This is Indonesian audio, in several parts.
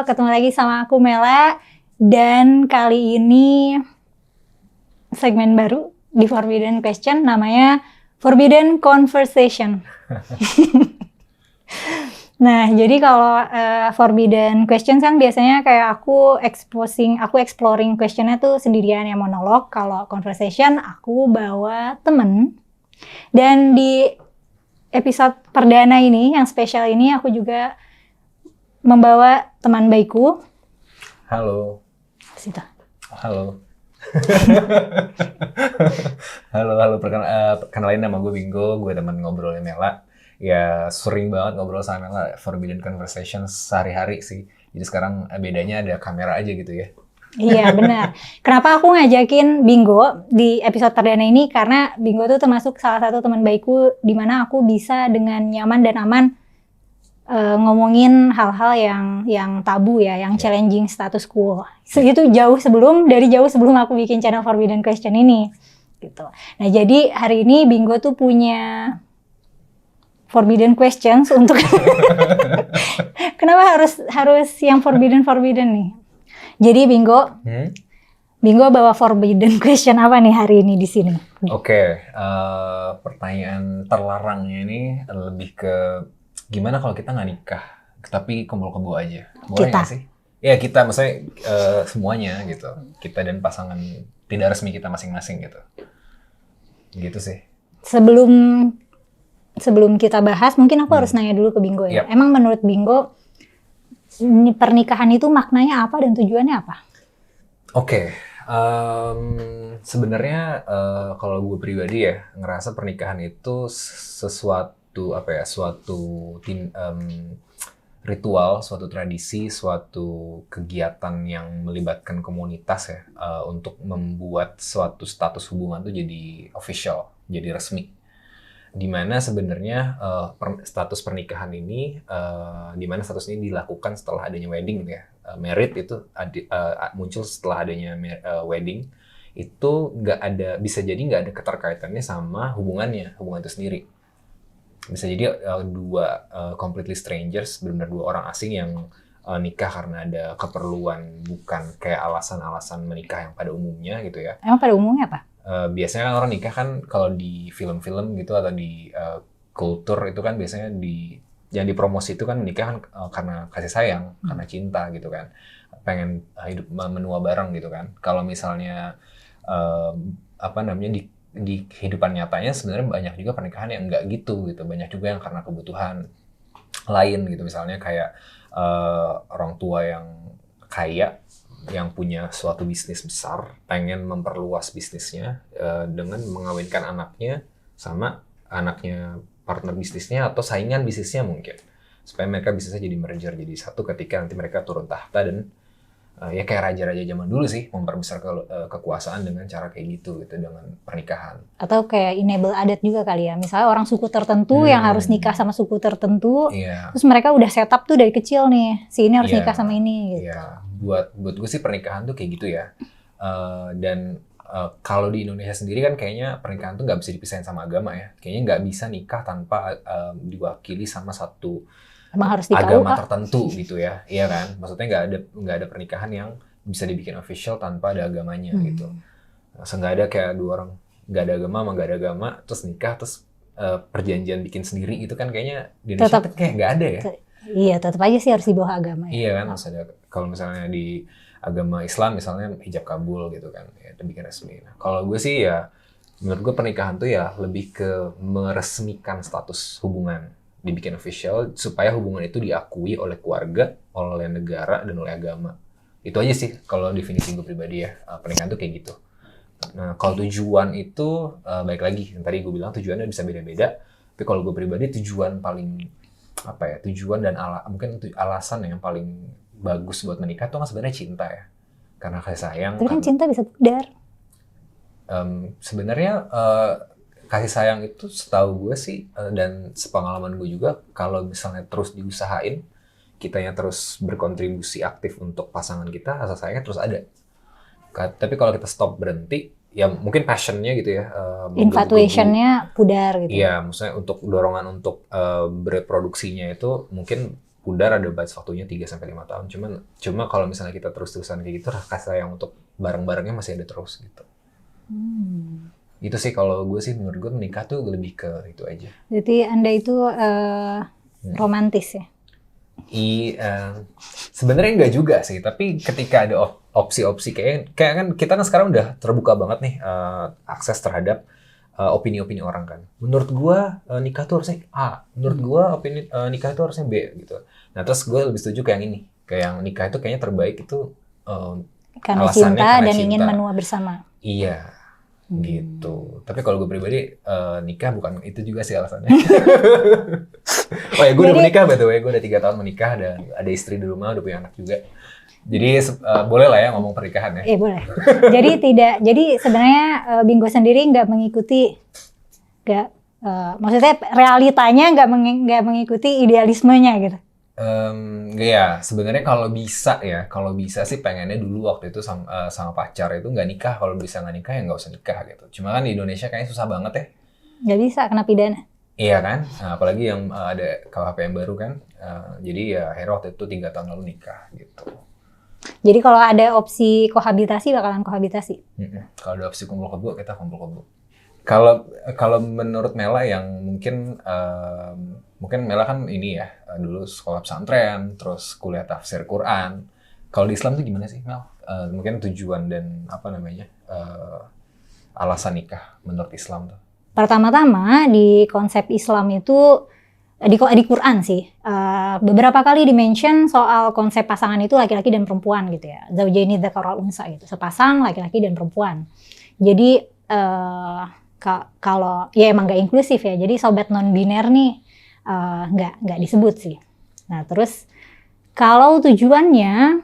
ketemu lagi sama aku Mela. Dan kali ini segmen baru di Forbidden Question, namanya Forbidden Conversation. Nah, jadi kalau Forbidden Question kan biasanya kayak aku exploring questionnya tuh sendirian, ya monolog. Kalau conversation, aku bawa temen. Dan di episode perdana ini, yang spesial ini, aku juga membawa teman baikku. Halo. Sita. Halo. halo. Kenalin nama gue Bingo, gue teman ngobrolnya Mela. Ya sering banget ngobrol sama Mela, Forbidden Conversations sehari-hari sih. Jadi sekarang bedanya ada kamera aja gitu ya. Iya benar. Kenapa aku ngajakin Bingo di episode perdana ini? Karena Bingo tuh termasuk salah satu teman baikku di mana aku bisa dengan nyaman dan aman ngomongin hal-hal yang tabu ya, yang challenging status quo. Itu jauh sebelum aku bikin channel Forbidden Question ini. Gitu. Nah jadi hari ini Bingo tuh punya Forbidden Questions untuk kenapa harus yang forbidden nih? Jadi Bingo bawa Forbidden Question apa nih hari ini di sini? Oke, pertanyaan terlarangnya ini lebih ke gimana kalau kita nggak nikah, tapi kumpul kebo aja, boleh nggak sih? Ya kita, maksudnya semuanya gitu, kita dan pasangan tidak resmi kita masing-masing gitu sih. Sebelum kita bahas, mungkin aku harus nanya dulu ke Bingo ya. Emang menurut Bingo pernikahan itu maknanya apa dan tujuannya apa? Oke, sebenarnya kalau gue pribadi ya ngerasa pernikahan itu suatu ritual, suatu tradisi, suatu kegiatan yang melibatkan komunitas ya, untuk membuat suatu status hubungan tuh jadi official, jadi resmi. Dimana sebenarnya status pernikahan ini, dimana status ini dilakukan setelah adanya wedding ya. Married itu muncul setelah adanya wedding. Itu bisa jadi nggak ada keterkaitannya sama hubungan itu sendiri. Bisa jadi dua completely strangers, benar-benar dua orang asing yang nikah karena ada keperluan, bukan kayak alasan-alasan menikah yang pada umumnya gitu ya. Emang pada umumnya apa? Biasanya kan orang nikah kan kalau di film-film gitu atau di kultur itu kan biasanya yang dipromosi itu kan nikah kan karena kasih sayang, karena cinta gitu kan, pengen hidup menua bareng gitu kan. Kalau misalnya di kehidupan nyatanya sebenarnya banyak juga pernikahan yang enggak gitu, banyak juga yang karena kebutuhan lain gitu, misalnya kayak orang tua yang kaya yang punya suatu bisnis besar pengen memperluas bisnisnya dengan mengawinkan anaknya sama anaknya partner bisnisnya atau saingan bisnisnya mungkin, supaya mereka bisa jadi merger jadi satu ketika nanti mereka turun tahta dan ya kayak raja-raja zaman dulu sih, memperbesar kekuasaan dengan cara kayak gitu dengan pernikahan. Atau kayak enable adat juga kali ya, misalnya orang suku tertentu yang harus nikah sama suku tertentu, terus mereka udah setup tuh dari kecil nih, si ini harus nikah sama ini gitu. Iya, buat gue sih pernikahan tuh kayak gitu ya. Dan kalau di Indonesia sendiri kan kayaknya pernikahan tuh nggak bisa dipisahin sama agama ya, kayaknya nggak bisa nikah tanpa diwakili sama satu agama tertentu gitu ya, iya kan? Maksudnya nggak ada pernikahan yang bisa dibikin official tanpa ada agamanya gitu. Nggak ada kayak dua orang nggak ada agama sama nggak ada agama terus nikah terus perjanjian bikin sendiri itu kan kayaknya di Indonesia kayak nggak ada ya. Iya, tetap aja sih harus di bawah agama ya. Iya kan, maksudnya kalau misalnya di agama Islam misalnya hijab kabul gitu kan, ya dibikin resmi. Nah, kalau gue sih ya menurut gue pernikahan tuh ya lebih ke meresmikan status hubungan, dibikin official supaya hubungan itu diakui oleh keluarga, oleh negara, dan oleh agama. Itu aja sih kalau definisi gue pribadi ya, pernikahan tuh kayak gitu. Nah kalau tujuan itu, baik lagi, yang tadi gue bilang tujuannya bisa beda-beda, tapi kalau gue pribadi tujuan dan mungkin alasan yang paling bagus buat menikah tuh kan sebenarnya cinta ya, karena kasih sayang. Tapi kan cinta bisa pudar. Sebenarnya kasih sayang itu setahu gue sih dan sepengalaman gue juga, kalau misalnya terus diusahain, kitanya terus berkontribusi aktif untuk pasangan kita, rasa sayangnya terus ada. Tapi kalau kita stop berhenti, ya mungkin passionnya gitu ya. Infatuationnya pudar gitu. Iya, maksudnya untuk dorongan untuk berproduksinya itu mungkin pudar ada batas waktunya 3-5 tahun. Cuma kalau misalnya kita terus-terusan kayak gitu, rasa sayang untuk bareng-barengnya masih ada terus gitu. Itu sih kalau gue sih, menurut gue menikah tuh lebih ke itu aja. Jadi Anda itu romantis ya? Sebenarnya enggak juga sih, tapi ketika ada opsi-opsi kayak kan kita kan sekarang udah terbuka banget nih akses terhadap opini-opini orang kan. Menurut gua nikah tuh harusnya A, menurut gua opini nikah itu harusnya B gitu. Nah terus gue lebih setuju kayak yang ini, kayak yang nikah itu kayaknya terbaik itu Karena alasannya cinta karena dan cinta. ingin menua bersama. Iya, gitu. Tapi kalau gue pribadi nikah bukan itu juga sih alasannya. Oh ya, gue udah menikah by the way, gue udah 3 tahun menikah dan ada istri di rumah, udah punya anak juga. Jadi boleh lah ya ngomong pernikahan ya. Boleh. Jadi sebenarnya Bingo sendiri nggak mengikuti, maksudnya realitanya nggak mengikuti idealismenya gitu. Ya sebenarnya kalau bisa sih pengennya dulu waktu itu sama pacar itu nggak nikah. Kalau bisa nggak nikah ya nggak usah nikah gitu. Cuma kan di Indonesia kayaknya susah banget ya. Nggak bisa, kena pidana. Iya kan, nah, apalagi yang ada KUHP yang baru kan. Jadi ya akhirnya waktu itu 3 tahun lalu nikah gitu. Jadi kalau ada opsi kohabitasi bakalan kohabitasi. Kalau ada opsi kumpul kebo, kita kumpul kebo. Kalau menurut Mela yang mungkin Mela kan ini ya dulu sekolah pesantren, terus kuliah tafsir Quran. Kalau di Islam tuh gimana sih Mel? Mungkin tujuan dan alasan nikah menurut Islam tuh? Pertama-tama di konsep Islam itu di Quran sih beberapa kali dimention soal konsep pasangan itu laki-laki dan perempuan gitu ya. Zaujaini dzakar wal unsa gitu. Sepasang laki-laki dan perempuan. Jadi kalau ya emang nggak inklusif ya. Jadi sobat non biner nih nggak disebut sih. Nah terus kalau tujuannya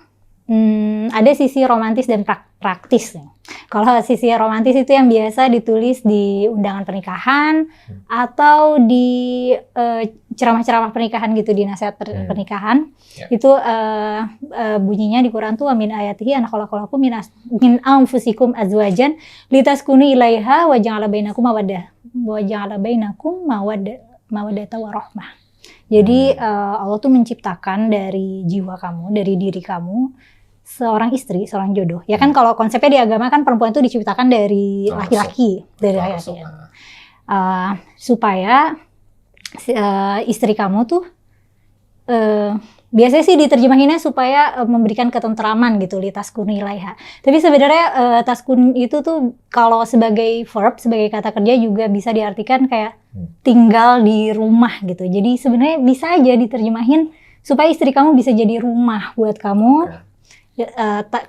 ada sisi romantis dan praktis nih. Kalau sisi romantis itu yang biasa ditulis di undangan pernikahan atau di ceramah-ceramah pernikahan gitu, di nasihat pernikahan. Itu bunyinya di Quran tuh min ayatihi an khalaqalakum min anfusikum azwajan litaskunu ilaiha wa ja'ala bainakum mawaddata warahmah. Jadi Allah tuh menciptakan dari jiwa kamu, dari diri kamu seorang istri, seorang jodoh. Ya kan kalau konsepnya di agama kan perempuan itu diciptakan dari laki-laki, dari laki-laki. Supaya istri kamu tuh biasanya sih diterjemahinnya supaya memberikan ketentraman gitu, litaskunu ilaiha. Tapi sebenarnya taskun itu tuh kalau sebagai verb, sebagai kata kerja juga bisa diartikan kayak tinggal di rumah gitu. Jadi sebenarnya bisa aja diterjemahin supaya istri kamu bisa jadi rumah buat kamu.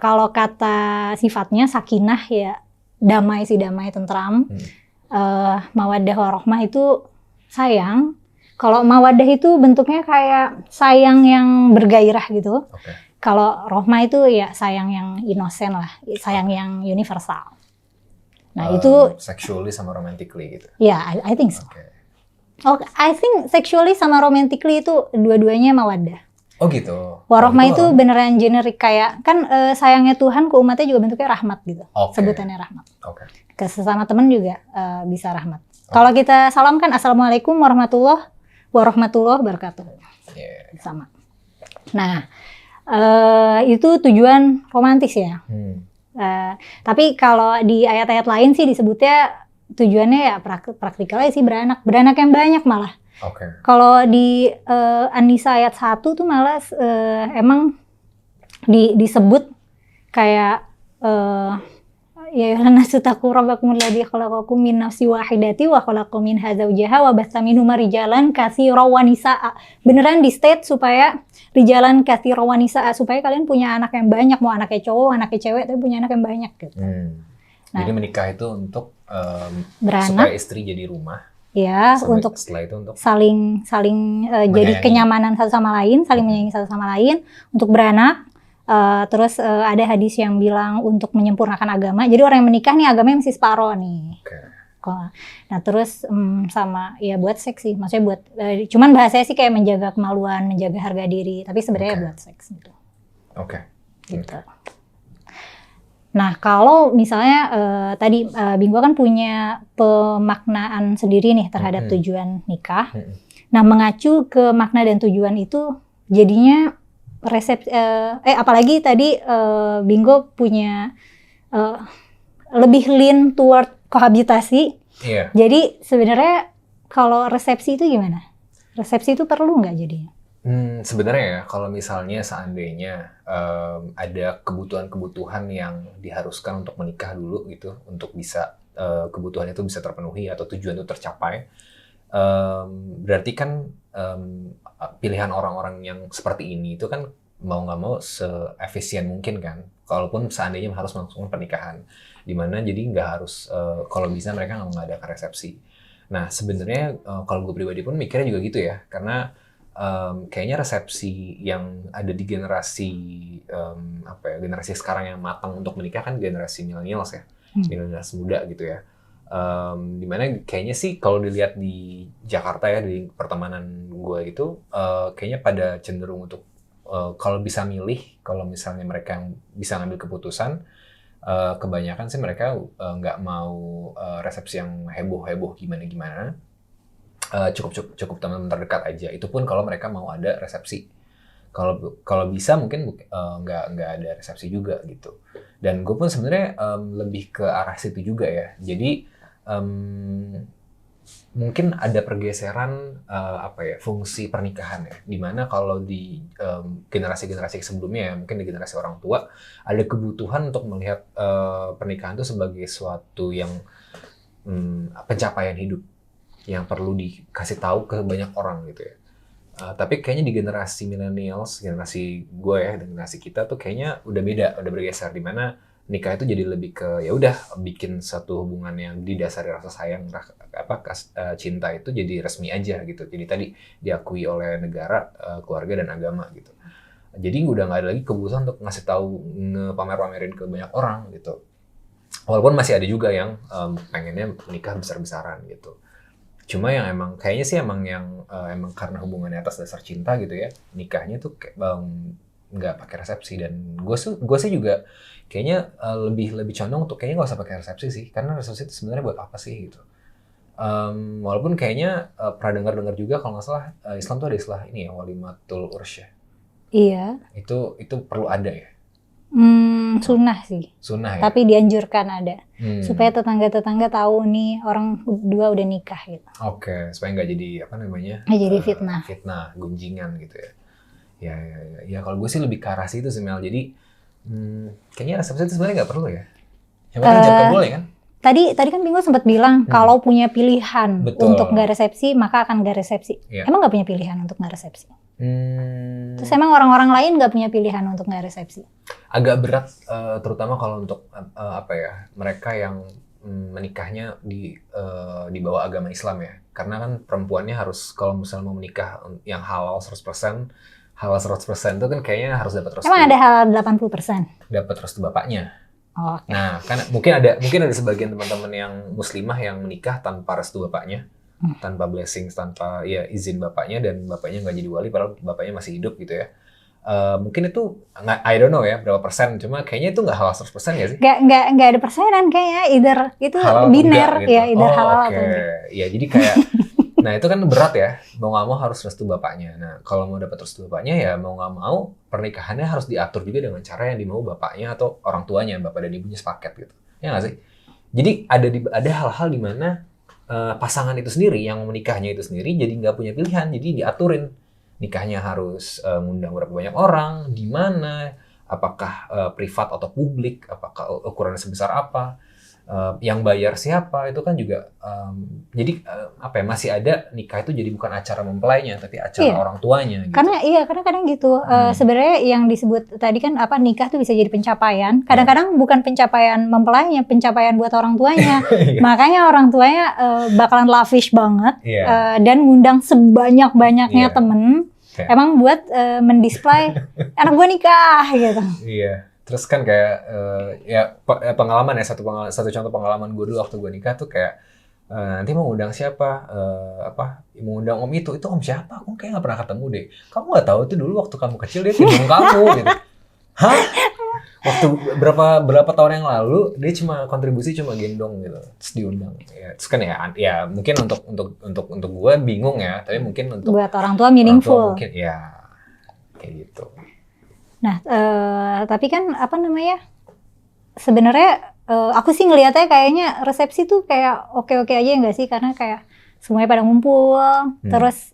Kalau kata sifatnya sakinah ya damai tentram. Mawaddah warahmah itu sayang. Kalau mawaddah itu bentuknya kayak sayang yang bergairah gitu. Kalau rohmah itu ya sayang yang inosen lah, sayang yang universal. Nah itu sexually sama romantically gitu. Ya, I think so. I think sexually sama romantically itu dua-duanya mawaddah. Oh gitu. Warohmah itu beneran generik kayak kan sayangnya Tuhan ke umatnya juga bentuknya rahmat gitu. Sebutannya rahmat. Ke sesama teman juga bisa rahmat. Kalau kita salam kan assalamualaikum warahmatullahi wabarakatuh. Sama. Nah itu tujuan romantis ya. Tapi kalau di ayat-ayat lain sih disebutnya tujuannya ya praktikal aja sih, beranak yang banyak malah. Kalau di An-Nisa ayat 1 tuh malah emang disebut kayak ya nasu taqu rabbakumul ladzi khalaqakum min nafsin wahidati wa khalaqa minha zawjaha wa batha minhuma rijalan katsiran wa nisaa. Beneran di state supaya rijalan katsiran wa nisaa, supaya kalian punya anak yang banyak, mau anaknya cowok, anaknya cewek, tapi punya anak yang banyak gitu. Nah, jadi menikah itu untuk beranak, supaya istri jadi rumah. Ya, untuk saling jadi kenyamanan satu sama lain, saling menyayangi satu sama lain, untuk beranak. Terus ada hadis yang bilang untuk menyempurnakan agama. Jadi orang yang menikah nih agamanya masih separoh nih. Nah terus sama ya buat seks sih, maksudnya buat cuman bahasanya sih kayak menjaga kemaluan, menjaga harga diri, tapi sebenarnya buat seks gitu. Gitu. Nah kalau misalnya tadi Bingo kan punya pemaknaan sendiri nih terhadap tujuan nikah. Nah mengacu ke makna dan tujuan itu jadinya apalagi tadi Bingo punya lebih lean toward kohabitasi. Iya. Jadi sebenarnya kalau resepsi itu gimana? Resepsi itu perlu nggak jadinya? Sebenarnya ya, kalau misalnya seandainya ada kebutuhan-kebutuhan yang diharuskan untuk menikah dulu gitu, untuk bisa kebutuhan itu bisa terpenuhi atau tujuan itu tercapai, berarti kan pilihan orang-orang yang seperti ini itu kan mau nggak mau seefisien mungkin kan, kalaupun seandainya harus melangsungkan pernikahan, dimana jadi nggak harus kalau bisa mereka nggak mengadakan resepsi. Nah sebenarnya kalau gue pribadi pun mikirnya juga gitu ya, karena kayaknya resepsi yang ada di generasi generasi sekarang yang matang untuk menikah kan generasi millennials ya, millennials muda gitu ya. Dimana kayaknya sih kalau dilihat di Jakarta ya, di pertemanan gue itu kayaknya pada cenderung untuk kalau bisa milih, kalau misalnya mereka yang bisa ngambil keputusan, kebanyakan sih mereka nggak mau resepsi yang heboh-heboh gimana-gimana. Cukup teman terdekat aja. Itu pun kalau mereka mau ada resepsi. Kalau bisa mungkin nggak ada resepsi juga gitu. Dan gue pun sebenarnya lebih ke arah situ juga ya. Jadi mungkin ada pergeseran fungsi pernikahan ya. Dimana kalau di generasi-generasi sebelumnya ya, mungkin di generasi orang tua ada kebutuhan untuk melihat pernikahan itu sebagai suatu yang pencapaian hidup yang perlu dikasih tahu ke banyak orang gitu ya. Tapi kayaknya di generasi millennials, generasi gue ya, generasi kita tuh kayaknya udah beda, udah bergeser, di mana nikah itu jadi lebih ke ya udah bikin satu hubungan yang didasari rasa sayang, cinta itu jadi resmi aja gitu. Jadi tadi diakui oleh negara, keluarga dan agama gitu. Jadi udah nggak ada lagi kebutuhan untuk ngasih tahu, ngepamer-pamerin ke banyak orang gitu. Walaupun masih ada juga yang pengennya menikah besar-besaran gitu. Cuma yang emang kayaknya sih emang karena hubungannya atas dasar cinta gitu ya, nikahnya tuh kayak nggak pakai resepsi. Dan gue sih juga kayaknya lebih condong untuk kayaknya nggak usah pakai resepsi sih, karena resepsi itu sebenarnya buat apa sih gitu. Walaupun kayaknya pernah dengar juga kalau nggak salah Islam tuh ada istilah ini ya, walimatul urs ya. Iya. Itu perlu ada ya. Sunnah sih. Sunnah ya. Tapi dianjurkan ada. Supaya tetangga-tetangga tahu nih orang dua udah nikah gitu. Oke, supaya nggak jadi Nggak jadi fitnah. Fitnah, gunjingan gitu ya. Ya kalau gue sih lebih ke arah situ sih Mel. Jadi kayaknya resepsi itu sebenarnya nggak perlu ya. Yang penting jam kabul ya kan? Tadi kan Bingo sempat bilang kalau punya pilihan untuk nggak resepsi maka akan nggak resepsi. Yeah. Emang nggak punya pilihan untuk nggak resepsi? Terus emang orang-orang lain nggak punya pilihan untuk nggak resepsi? Agak berat, terutama kalau untuk mereka yang menikahnya di bawah agama Islam ya. Karena kan perempuannya harus kalau misalnya mau menikah yang halal 100%, itu kan kayaknya harus dapat restu. Emang ada halal 80%? Dapat restu bapaknya. Oh, okay. Nah, kan mungkin ada sebagian teman-teman yang muslimah yang menikah tanpa restu bapaknya, tanpa blessing, tanpa ya izin bapaknya, dan bapaknya nggak jadi wali padahal bapaknya masih hidup gitu ya. Mungkin itu I don't know ya berapa persen, cuma kayaknya itu nggak halal 100% ya sih? Nggak ada persenan kayaknya, either itu halal biner gitu. Ya, either halal atau enggak. Ya jadi kayak nah itu kan berat ya, mau nggak mau harus restu bapaknya. Nah kalau mau dapat restu bapaknya ya mau nggak mau pernikahannya harus diatur juga dengan cara yang dimau bapaknya atau orang tuanya, bapak dan ibunya sepaket gitu. Ya nggak sih? Jadi ada hal-hal di mana pasangan itu sendiri yang menikahnya itu sendiri jadi nggak punya pilihan, jadi diaturin nikahnya harus ngundang berapa banyak orang, di mana, apakah privat atau publik, apakah ukurannya sebesar apa. Yang bayar siapa, itu kan juga jadi masih ada nikah itu jadi bukan acara mempelainya tapi acara orang tuanya gitu. Karena kadang gitu sebenarnya yang disebut tadi kan nikah tuh bisa jadi pencapaian, kadang-kadang bukan pencapaian mempelainya, pencapaian buat orang tuanya. Makanya orang tuanya bakalan lavish banget dan ngundang sebanyak-banyaknya temen emang buat mendisplay anak gue nikah gitu. Iya. Terus kan kayak pengalaman ya, satu contoh pengalaman gue dulu waktu gue nikah tuh kayak nanti mau ngundang siapa, mau ngundang om itu om siapa? Aku kayak nggak pernah ketemu deh. Kamu nggak tahu itu dulu waktu kamu kecil dia gendong kamu gitu. Hah? Waktu berapa tahun yang lalu dia cuma kontribusi cuma gendong gitu, terus diundang. Ya, terus kan ya mungkin untuk gue bingung ya, tapi mungkin untuk buat orang tua meaningful. Mungkin ya. kayak gitu. Nah, tapi kan apa namanya? Sebenarnya aku sih ngelihatnya kayaknya resepsi tuh kayak oke-oke aja nggak sih? Karena kayak semuanya pada ngumpul, terus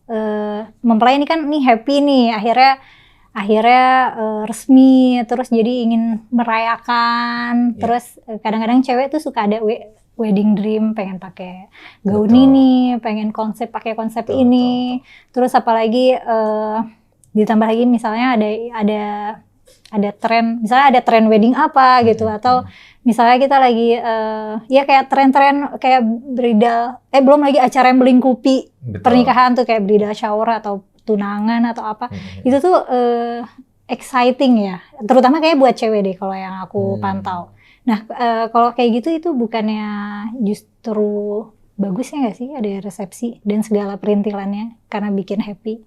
mempelai ini kan nih happy nih, akhirnya resmi, terus jadi ingin merayakan. Terus kadang-kadang cewek tuh suka ada wedding dream, pengen pakai gaun ini, pengen pakai konsep ini. Terus apalagi ditambah lagi misalnya ada tren, misalnya ada tren wedding apa gitu, atau misalnya kita lagi ya kayak tren-tren kayak bridal, belum lagi acara yang melingkupi pernikahan tuh kayak bridal shower atau tunangan atau apa. Itu tuh exciting ya, terutama kayak buat cewek deh kalau yang aku pantau. Nah, kalau kayak gitu itu bukannya justru bagusnya nggak sih ada resepsi dan segala perintilannya karena bikin happy?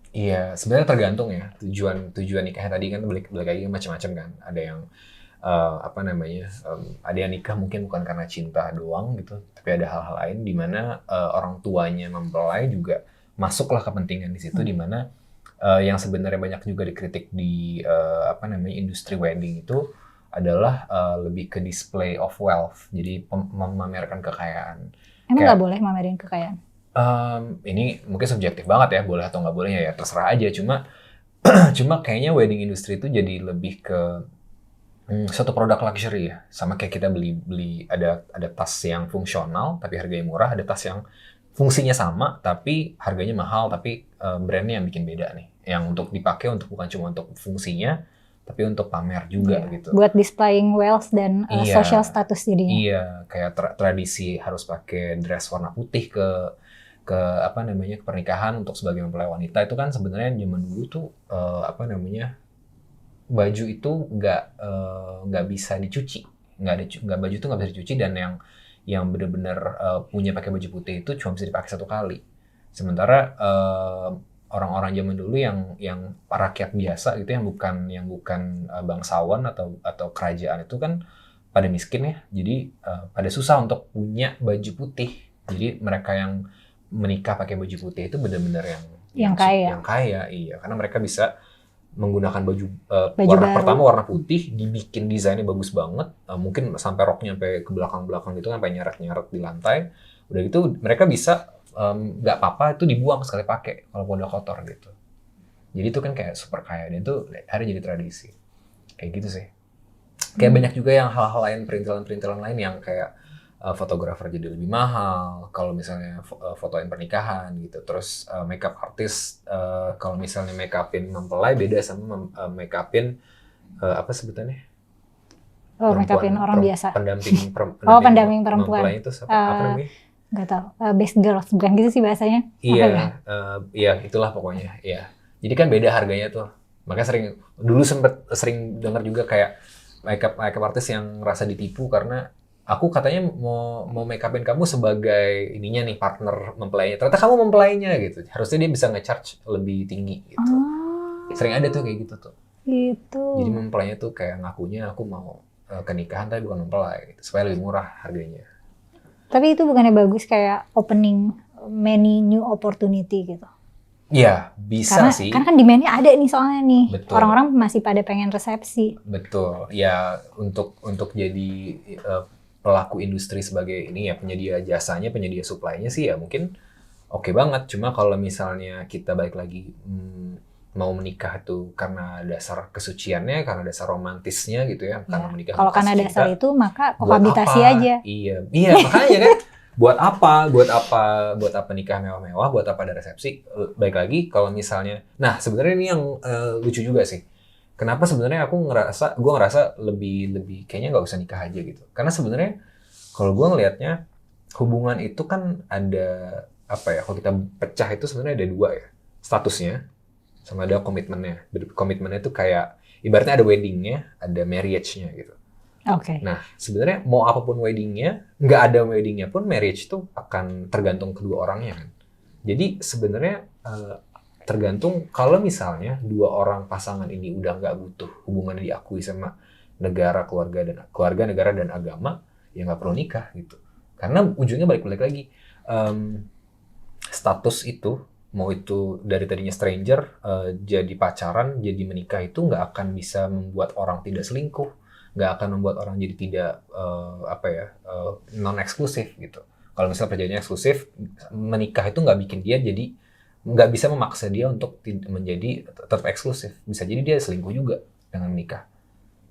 Iya, sebenarnya tergantung ya tujuan nikahnya tadi kan balik lagi macam-macam kan. Ada yang ada yang nikah mungkin bukan karena cinta doang gitu, tapi ada hal-hal lain di mana orang tuanya mempelai juga masuklah kepentingan di situ, di mana yang sebenarnya banyak juga dikritik di industri wedding itu adalah lebih ke display of wealth, jadi memamerkan kekayaan. Emang nggak boleh mamerin kekayaan? Ini mungkin subjektif banget ya, boleh atau nggak bolehnya ya terserah aja. Cuma kayaknya wedding industry itu jadi lebih ke suatu produk luxury ya. Sama kayak kita beli ada tas yang fungsional tapi harganya murah, ada tas yang fungsinya sama tapi harganya mahal, tapi brandnya yang bikin beda nih. Yang untuk dipakai bukan cuma untuk fungsinya, tapi untuk pamer juga gitu. Buat displaying wealth dan social status jadinya. Iya, kayak tradisi harus pakai dress warna putih ke pernikahan untuk sebagai mempelai wanita itu kan sebenarnya zaman dulu tuh baju itu nggak bisa dicuci, baju itu nggak bisa dicuci, dan yang benar-benar punya pakai baju putih itu cuma bisa dipakai 1 kali. Sementara orang-orang zaman dulu yang rakyat biasa gitu, yang bukan bangsawan atau kerajaan itu kan pada miskin ya, jadi pada susah untuk punya baju putih. Jadi mereka yang menikah pakai baju putih itu benar-benar yang kaya, iya, karena mereka bisa menggunakan baju pertama warna putih, dibikin desainnya bagus banget, mungkin sampai roknya sampai ke belakang-belakang gitu kan, sampai nyeret-nyeret di lantai. Udah gitu mereka bisa nggak apa-apa itu dibuang sekali pakai kalau udah kotor gitu. Jadi itu kan kayak super kaya, dan itu hari jadi tradisi kayak gitu sih. Kayak banyak juga yang hal-hal lain, perintilan-perintilan lain yang kayak fotografer jadi lebih mahal kalau misalnya fotoin pernikahan gitu. Terus makeup artist kalau misalnya make upin mempelai beda sama make upin apa sebutannya? Make upin orang biasa. Pendamping pendamping perempuan. Mempelai itu apa namanya? Nggak tahu. Best girl, bukan gitu sih bahasanya. Iya, iya itulah pokoknya. Iya. Jadi kan beda harganya tuh. Makanya dulu sering dengar juga kayak makeup artist yang ngerasa ditipu karena aku katanya mau make upin kamu sebagai ininya nih, partner mempelainya. Ternyata kamu mempelainya gitu. Harusnya dia bisa nge-charge lebih tinggi gitu. Sering ada tuh kayak gitu tuh. Gitu. Jadi mempelainya tuh kayak ngakunya aku mau ke nikahan tapi bukan mempelai gitu, supaya lebih murah harganya. Tapi itu bukannya bagus kayak opening many new opportunity gitu? Iya, bisa sih. Karena kan demand-nya ada nih soalnya nih. Betul. Orang-orang masih pada pengen resepsi. Betul. Ya untuk jadi pelaku industri sebagai ini ya, penyedia jasanya, penyedia supply-nya sih ya mungkin oke banget. Cuma kalau misalnya kita balik lagi mau menikah tuh karena dasar kesuciannya, karena dasar romantisnya gitu ya, karena menikah. Kalau karena dasar itu maka kohabitasi aja. Iya makanya kan. Buat apa nikah mewah-mewah, buat apa ada resepsi? Baik lagi kalau misalnya, nah sebenarnya ini yang lucu juga sih. Kenapa sebenarnya gue ngerasa lebih kayaknya nggak usah nikah aja gitu. Karena sebenarnya kalau gue ngelihatnya hubungan itu kan ada kalau kita pecah itu sebenarnya ada 2 ya, statusnya sama ada komitmennya. Komitmennya itu kayak ibaratnya ada weddingnya, ada marriage-nya gitu. Oke. Nah, sebenarnya mau apapun weddingnya, nggak ada weddingnya pun marriage itu akan tergantung kedua orangnya kan. Jadi sebenarnya tergantung kalau misalnya 2 orang pasangan ini udah nggak butuh hubungannya diakui sama negara, keluarga, negara dan agama, ya nggak perlu nikah gitu. Karena ujungnya balik lagi status itu mau itu dari tadinya stranger jadi pacaran, jadi menikah, itu nggak akan bisa membuat orang tidak selingkuh, nggak akan membuat orang jadi tidak non eksklusif gitu. Kalau misalnya perjanjiannya eksklusif, menikah itu nggak bikin dia jadi, nggak bisa memaksa dia untuk menjadi tetap eksklusif. Bisa jadi dia selingkuh juga dengan menikah.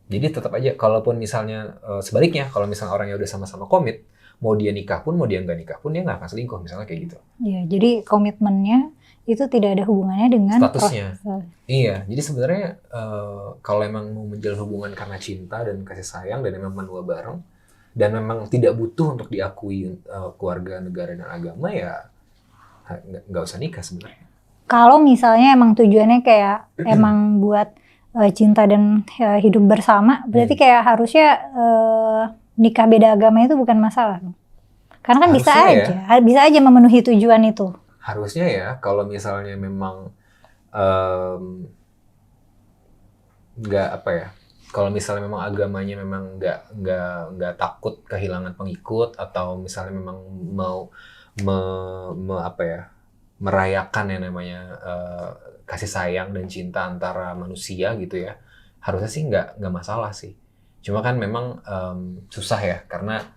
Jadi tetap aja, kalaupun misalnya sebaliknya, kalau misalnya orangnya udah sama-sama komit, mau dia nikah pun, mau dia nggak nikah pun, dia nggak akan selingkuh, misalnya kayak gitu. Iya, jadi komitmennya itu tidak ada hubungannya dengan statusnya. proses. Iya, jadi sebenarnya kalau emang mau menjalin hubungan karena cinta dan kasih sayang dan memang menua bareng, dan memang tidak butuh untuk diakui keluarga, negara, dan agama, ya nggak usah nikah sebenarnya. Kalau misalnya emang tujuannya kayak emang buat cinta dan hidup bersama, berarti kayak harusnya nikah beda agama itu bukan masalah. Karena kan Harusnya bisa aja memenuhi tujuan itu. Harusnya ya, kalau misalnya memang nggak kalau misalnya memang agamanya memang nggak takut kehilangan pengikut, atau misalnya memang mau merayakan yang namanya kasih sayang dan cinta antara manusia gitu ya, harusnya sih nggak masalah sih. Cuma kan memang susah ya, karena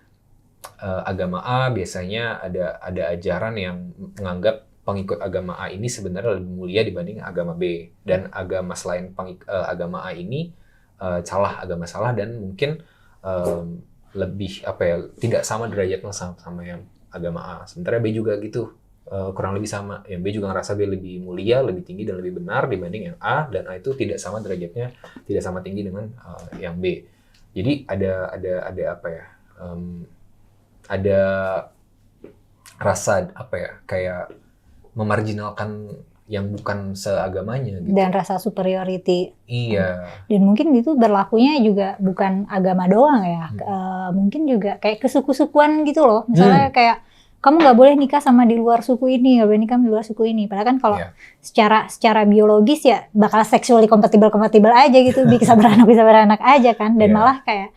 agama A biasanya ada ajaran yang menganggap pengikut agama A ini sebenarnya lebih mulia dibanding agama B, dan agama selain agama A ini agama salah, dan mungkin lebih tidak sama derajatnya sama yang agama A. Sementara B juga gitu, kurang lebih sama. Yang B juga ngerasa B lebih mulia, lebih tinggi, dan lebih benar dibanding yang A, dan A itu tidak sama derajatnya, tidak sama tinggi dengan yang B. Jadi ada rasa kayak memarginalkan yang bukan seagamanya gitu. Dan rasa superiority. Iya. Dan mungkin itu berlakunya juga bukan agama doang ya. Mungkin juga kayak kesuku-sukuan gitu loh. Misalnya kayak kamu nggak boleh nikah sama di luar suku ini, nggak boleh nikah di luar suku ini. Padahal kan kalau secara biologis ya bakal sexually compatible aja gitu, bisa beranak aja kan. Dan malah kayak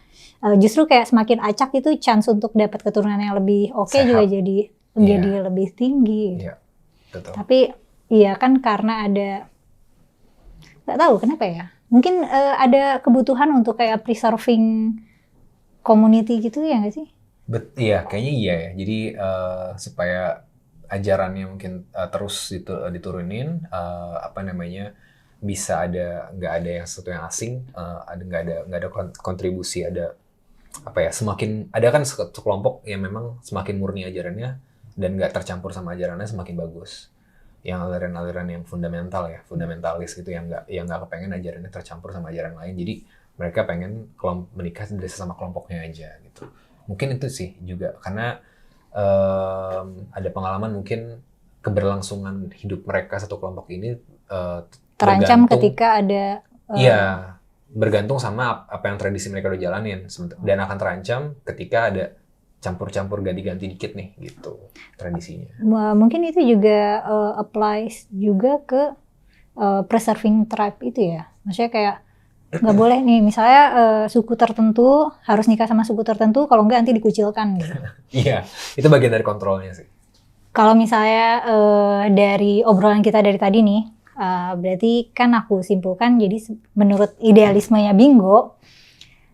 justru kayak semakin acak itu chance untuk dapat keturunan yang lebih oke juga jadi lebih tinggi. Iya, betul. Tapi iya kan karena ada, nggak tahu kenapa ya. Mungkin ada kebutuhan untuk kayak preserving community gitu ya nggak sih? Iya, kayaknya iya ya. Jadi supaya ajarannya mungkin terus diturunin, bisa nggak ada yang sesuatu yang asing, nggak ada kontribusi, ada semakin ada kan sekelompok yang memang semakin murni ajarannya dan nggak tercampur sama ajarannya, semakin bagus. Yang aliran-aliran yang fundamentalis gitu, yang nggak kepengen ajarannya tercampur sama ajaran lain. Jadi mereka pengen menikah dari sesama kelompoknya aja gitu. Mungkin itu sih juga karena ada pengalaman mungkin keberlangsungan hidup mereka satu kelompok ini terancam ketika ada bergantung sama apa yang tradisi mereka udah jalanin, dan akan terancam ketika ada campur-campur ganti-ganti dikit nih gitu tradisinya. Mungkin itu juga applies juga ke preserving tribe itu ya. Maksudnya kayak nggak boleh nih misalnya suku tertentu harus nikah sama suku tertentu, kalau nggak nanti dikucilkan gitu. Iya, itu bagian dari kontrolnya sih. Kalau misalnya dari obrolan kita dari tadi nih, berarti kan aku simpulkan, jadi menurut idealismenya Bingo,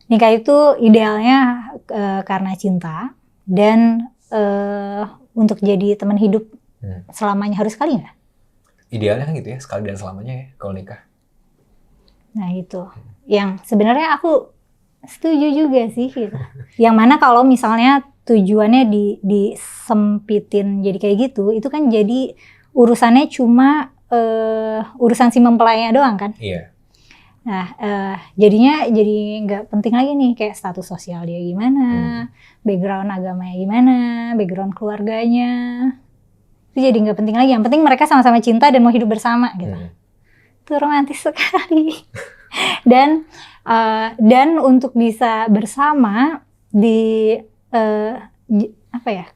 nikah itu idealnya karena cinta dan untuk jadi teman hidup selamanya. Harus sekali nggak? Idealnya kan gitu ya, sekali dan selamanya ya kalau nikah. Nah itu, yang sebenarnya aku setuju juga sih gitu. Yang mana kalau misalnya tujuannya disempitin jadi kayak gitu, itu kan jadi urusannya cuma urusan si mempelainya doang kan? Iya. Nah, jadinya jadi nggak penting lagi nih kayak status sosial dia gimana, background agamanya gimana, background keluarganya. Itu jadi nggak penting lagi. Yang penting mereka sama-sama cinta dan mau hidup bersama gitu. Itu romantis sekali. Dan untuk bisa bersama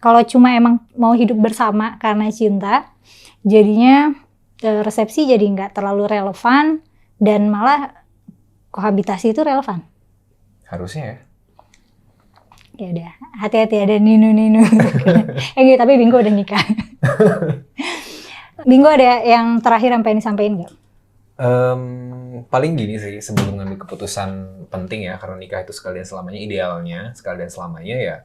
kalau cuma emang mau hidup bersama karena cinta, jadinya resepsi jadi nggak terlalu relevan, dan malah kohabitasi itu relevan. Harusnya ya. Ya udah, hati-hati ada ninu. Tapi Bingo udah nikah. Bingo, ada yang terakhir yang pengen disampaikan nggak? Paling gini sih, sebelum ngambil keputusan penting ya, karena nikah itu sekalian selamanya, idealnya sekalian selamanya ya,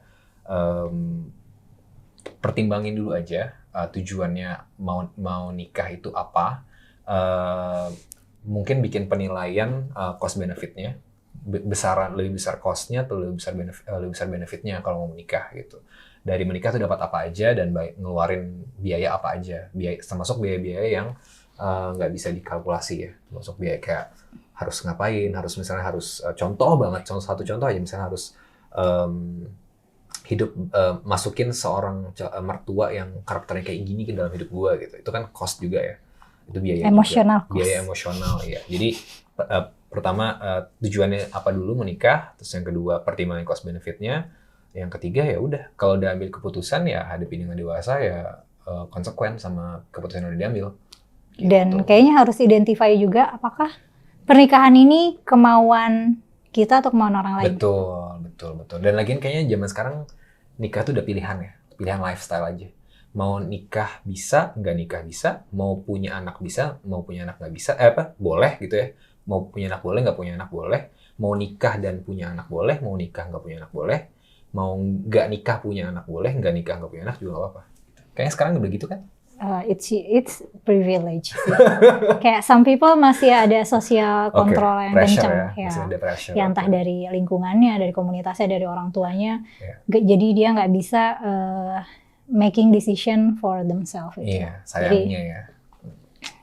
pertimbangin dulu aja tujuannya mau nikah itu apa. Mungkin bikin penilaian cost benefitnya, lebih besar costnya atau lebih besar benefitnya kalau mau menikah gitu. Dari menikah tuh dapat apa aja dan ngeluarin biaya apa aja, termasuk biaya-biaya yang nggak bisa dikalkulasi ya, termasuk biaya kayak harus ngapain, contoh aja, misalnya harus masukin seorang mertua yang karakternya kayak gini ke dalam hidup gua gitu. Itu kan cost juga ya. Itu biaya Emotional juga. cost. Biaya emosional ya. Jadi pertama tujuannya apa dulu menikah, terus yang kedua pertimbangan cost benefitnya, yang ketiga ya udah kalau udah ambil keputusan ya hadapi dengan dewasa ya, konsekuen sama keputusan yang udah diambil. Gitu. Dan kayaknya harus identify juga apakah pernikahan ini kemauan kita atau kemauan orang lain. Betul. Dan lagian kayaknya zaman sekarang nikah tuh udah pilihan ya, pilihan lifestyle aja. Mau nikah bisa, nggak nikah bisa, mau punya anak bisa, mau punya anak nggak bisa, boleh gitu ya. Mau punya anak boleh, nggak punya anak boleh. Mau nikah dan punya anak boleh, mau nikah nggak punya anak boleh. Mau nggak nikah punya anak boleh, nggak nikah nggak punya anak juga nggak apa-apa. Kayaknya sekarang udah gitu kan? It's privilege. Kayak some people masih ada sosial kontrol yang kencang ya. Masih ada pressure. Ya entah dari lingkungannya, dari komunitasnya, dari orang tuanya. Jadi dia nggak bisa making decision for themselves. Iya, sayangnya ya.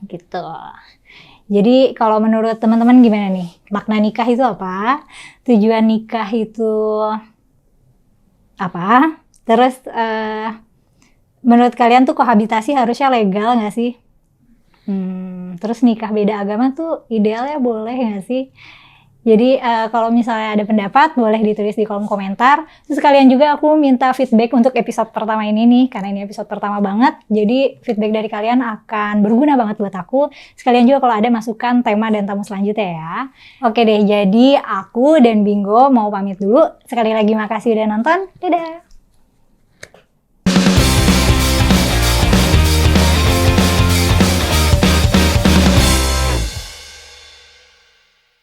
Gitu. Jadi kalau menurut teman-teman gimana nih? Makna nikah itu apa? Tujuan nikah itu apa? Terus menurut kalian tuh kohabitasi harusnya legal nggak sih? Terus nikah beda agama tuh idealnya boleh nggak sih? Jadi kalau misalnya ada pendapat boleh ditulis di kolom komentar. Terus kalian juga aku minta feedback untuk episode pertama ini nih, karena ini episode pertama banget. Jadi feedback dari kalian akan berguna banget buat aku. Sekalian juga kalau ada masukan tema dan tamu selanjutnya ya. Oke deh, jadi aku dan Bingo mau pamit dulu. Sekali lagi makasih udah nonton. Dadah!